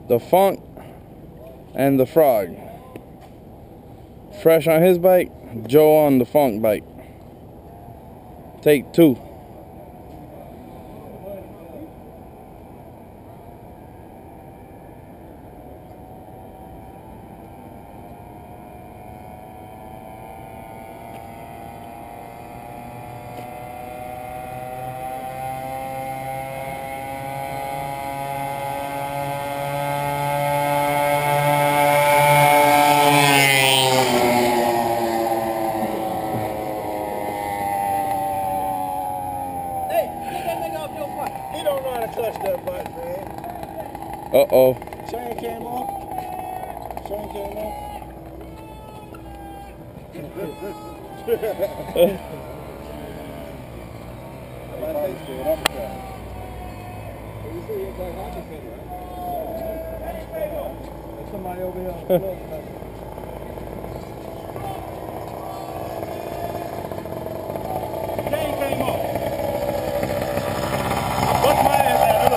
the Funk and the Frog. Fresh on his bike, Joe on the Funk bike. Take 2. He don't know how to clutch that button, man. Uh-oh. Chain came off. Chain came off. Somebody over here. Chain came off. Bust my ass out.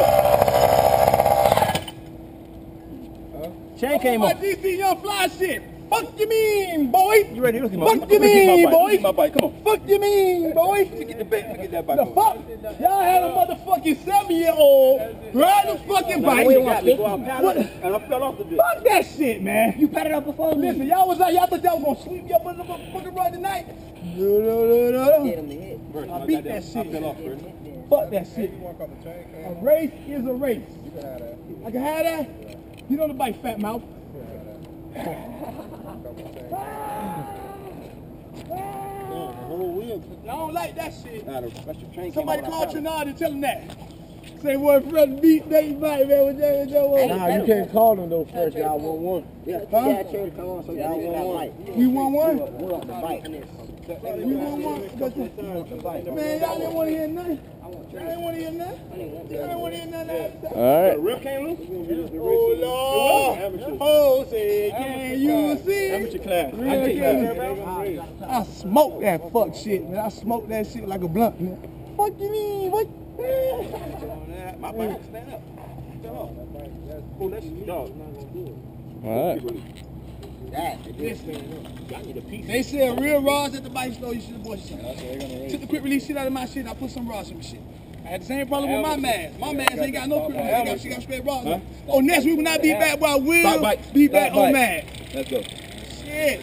Look. Chain came off. DC Young Fly shit. Fuck you mean, boy? You ready? Look at my bike. Fuck you mean, boy? My bike. Come on. Fuck you mean, boy? Get the back. Get that bike. The fuck? Y'all had a motherfucking 7-year-old ride the fucking bike. And I fell off the bitch. Fuck that shit, man. You padded up before me. Listen, y'all thought y'all was gonna sweep me up on the motherfucking ride tonight? No. I beat that shit. I fell off, bro. Fuck that shit. A race is a race. You can have that. I can have that? You know the bike, fat mouth. I don't like that shit. Somebody call Trinard and tell him that. Say, boy, Fred beat that bike, man. With that nah, you can't call them though, Fresh. Y'all want one. Yeah, huh? Y'all want one. You want one? You want one? Man, y'all didn't want to hear nothing. I didn't want to hear nothing. Alright. The rip came loose? Oh, Lord. Oh, say, can you see? Amateur class. I smoked that fuck shit, man. I smoked that shit like a blunt, man. Fuck you mean? What? My bike stand up. Oh, that's dog. Alright. They sell real rods at the bike store. You should have bought some. Took the quick release shit out of my shit. I put some rods in my shit. I had the same problem with my mask. My mask ain't got no quick release. She got straight rods. Huh? Oh, next week when I be back, boy, I will be back on mask. Let's go. Shit.